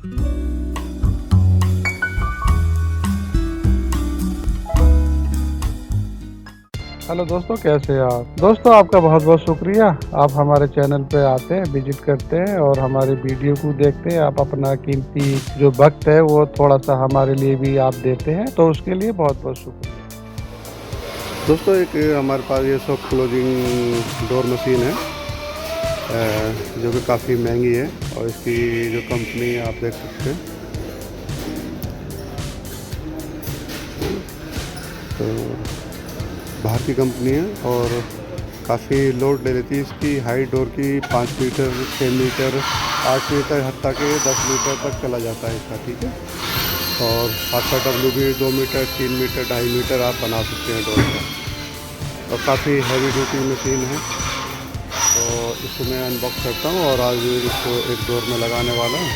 Hello दोस्तों, कैसे हैं आप? दोस्तों, आपका बहुत बहुत शुक्रिया। आप हमारे चैनल पे आते हैं, विजिट करते हैं और हमारे वीडियो को देखते हैं। आप अपना कीमती जो वक्त है वो थोड़ा सा हमारे लिए भी आप देते हैं, तो उसके लिए बहुत बहुत शुक्रिया। दोस्तों, एक हमारे पास ये सॉफ्ट क्लोजिंग डोर मशीन है, जो कि काफ़ी महंगी है और इसकी जो कंपनी आप देख सकते हैं। तो बाहर की कंपनी है और काफ़ी लोड ले लेती है। इसकी हाइट डोर की 5 मीटर, 6 मीटर, 8 मीटर, हत्ता के 10 मीटर तक चला जाता है इसका, ठीक है। और आपका डब्ल्यू भी 2 मीटर, 3 मीटर, 2.5 मीटर आप बना सकते हैं डोर का। और काफ़ी हैवी ड्यूटी मशीन है। तो इसको मैं अनबॉक्स करता हूँ और आज इसको एक डोर में लगाने वाला हूँ।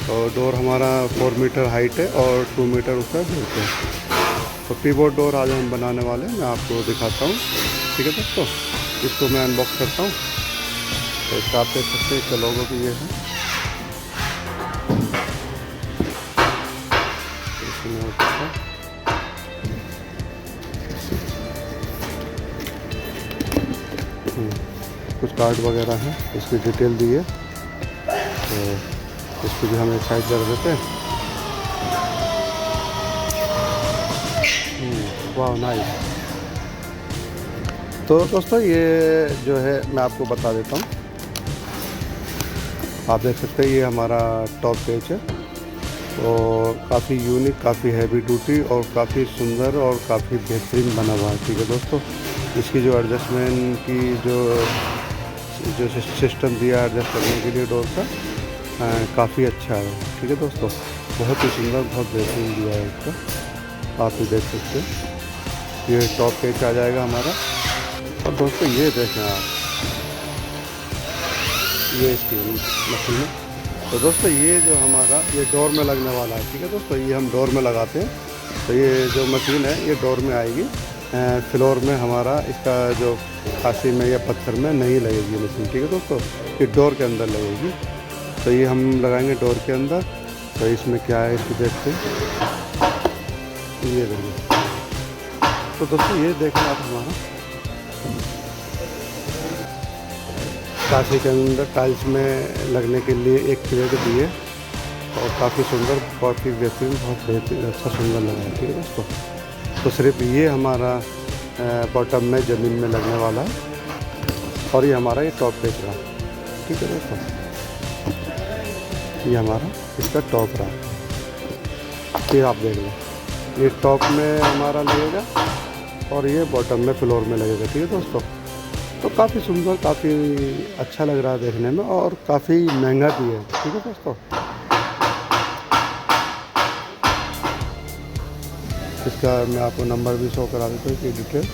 तो डोर हमारा 4 मीटर हाइट है और 2 मीटर उसका विड्थ है। तो कीबोर्ड डोर आज हम बनाने वाले हैं, मैं आपको दिखाता हूँ, ठीक है दोस्तों। इसको मैं अनबॉक्स करता हूँ। तो इसका आप देख सकते हैं, इसका लोगो भी ये है। इसमें हो सकता है कुछ कार्ड वगैरह है, इसकी डिटेल दी है। तो इसको भी हम एक साइड कर देते हैं। वाह, नाइस। तो दोस्तों, ये जो है मैं आपको बता देता हूँ। आप देख सकते हैं, ये हमारा टॉप पेज है और काफ़ी यूनिक, काफ़ी हैवी ड्यूटी और काफ़ी सुंदर और काफ़ी बेहतरीन बना हुआ है, ठीक है दोस्तों। इसकी जो एडजस्टमेंट की जो सिस्टम दिया है एडजस्ट करने के लिए डोर का, काफ़ी अच्छा है, ठीक है दोस्तों। बहुत ही सुंदर, बहुत बेहतरीन दिया है इसका, आप भी देख सकते हैं। ये टॉप पेज आ जाएगा हमारा। और दोस्तों, ये देखें आप, ये इसकी मशीन है। तो दोस्तों, ये जो हमारा ये डोर में लगने वाला है, ठीक है दोस्तों। ये हम डोर में लगाते हैं। तो ये जो मशीन है ये डोर में आएगी। फ्लोर में हमारा इसका जो खांसी में या पत्थर में नहीं लगेगी मशीन, ठीक है दोस्तों। ये डोर के अंदर लगेगी। तो ये हम लगाएंगे डोर के अंदर। तो इसमें क्या है इसको देखते हैं। ये देखिए। तो दोस्तों, ये देखें आप, हमारा कांच के अंदर टाइल्स में लगने के लिए एक प्लेट दी है और काफ़ी सुंदर, बहुत ही बेहतरीन, बहुत बेहतरीन, अच्छा सुंदर लगा है, ठीक है दोस्तों। तो सिर्फ ये हमारा बॉटम में ज़मीन में लगने वाला है और ये हमारा ये टॉप पेज रहा, ठीक है दोस्तों। ये हमारा इसका टॉप रहा। फिर आप देख लें, ये टॉप में हमारा लगेगा और ये बॉटम में फ्लोर में लगेगा, ठीक है दोस्तों। तो काफ़ी सुंदर, काफ़ी अच्छा लग रहा है देखने में और काफ़ी महंगा भी है, ठीक है दोस्तों। इसका मैं आपको नंबर भी शो करा देता हूँ, इसकी डिटेल।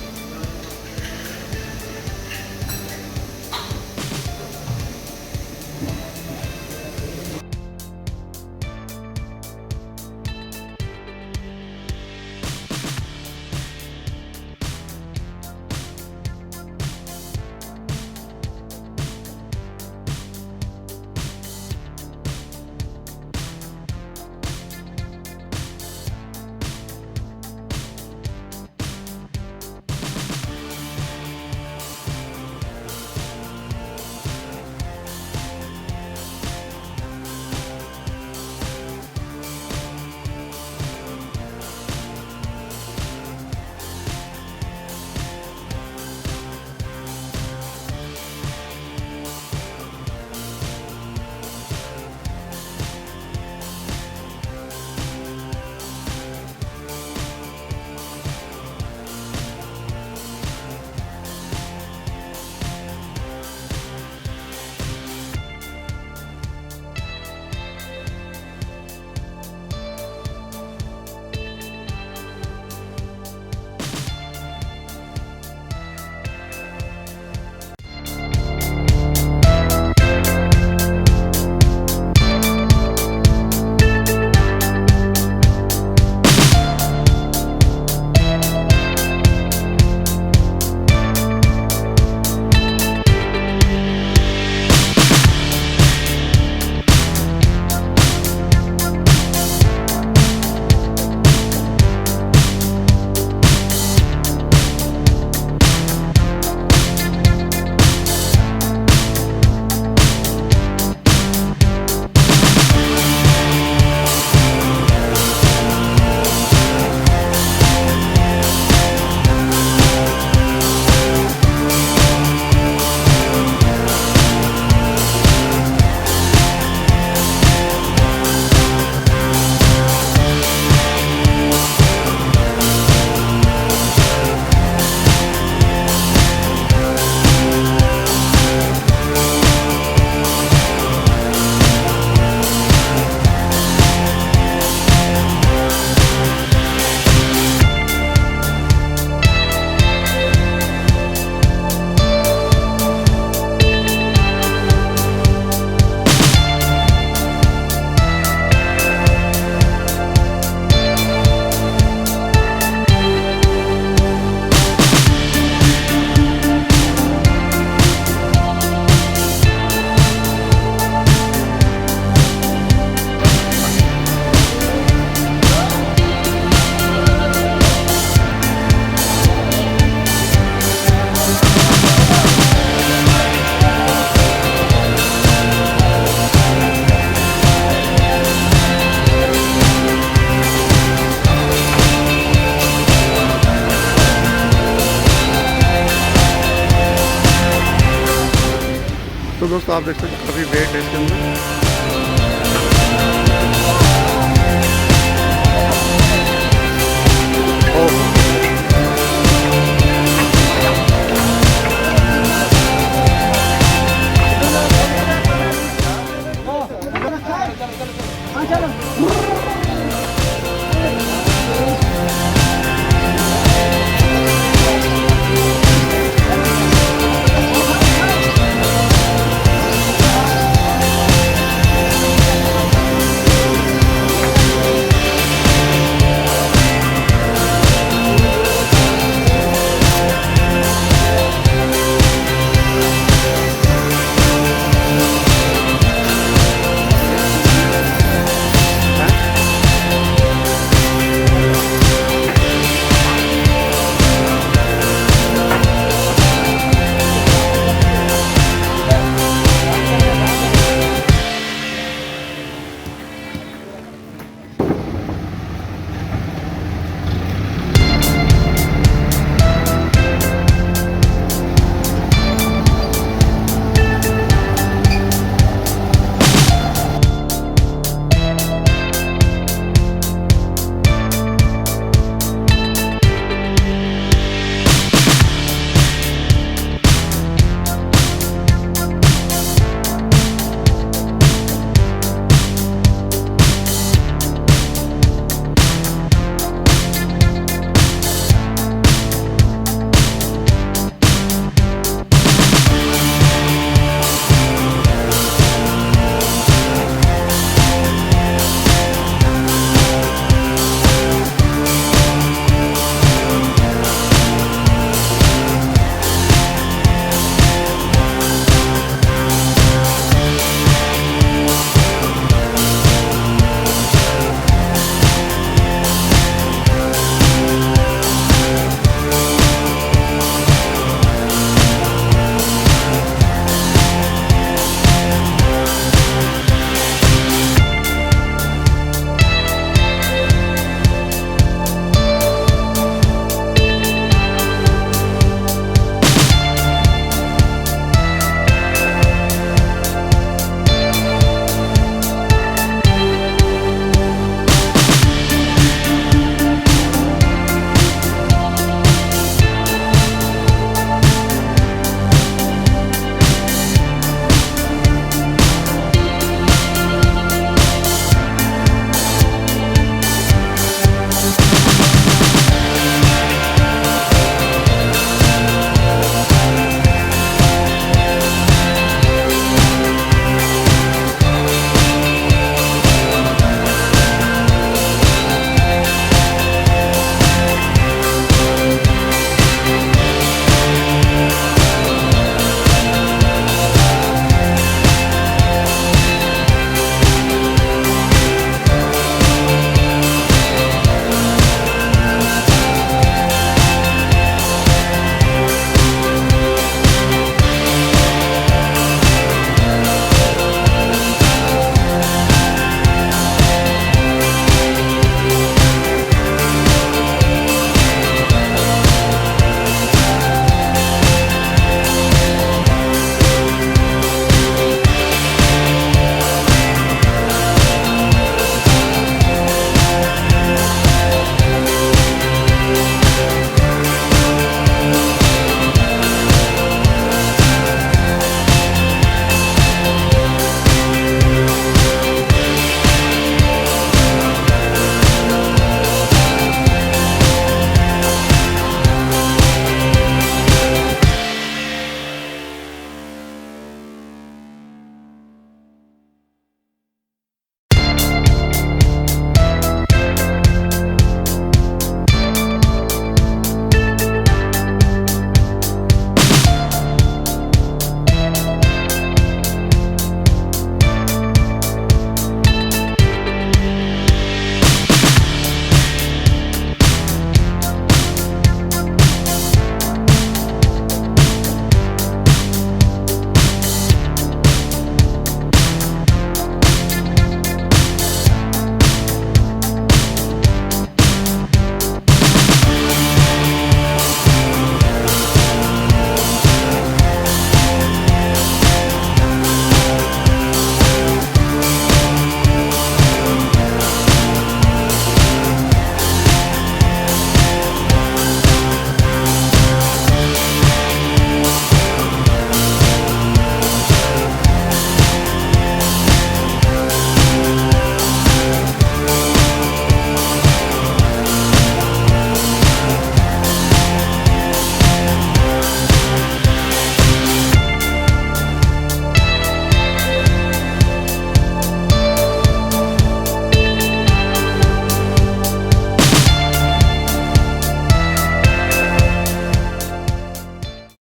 दोस्तों आप देख सकते हैं काफ़ी वेट है इसके अंदर। ओह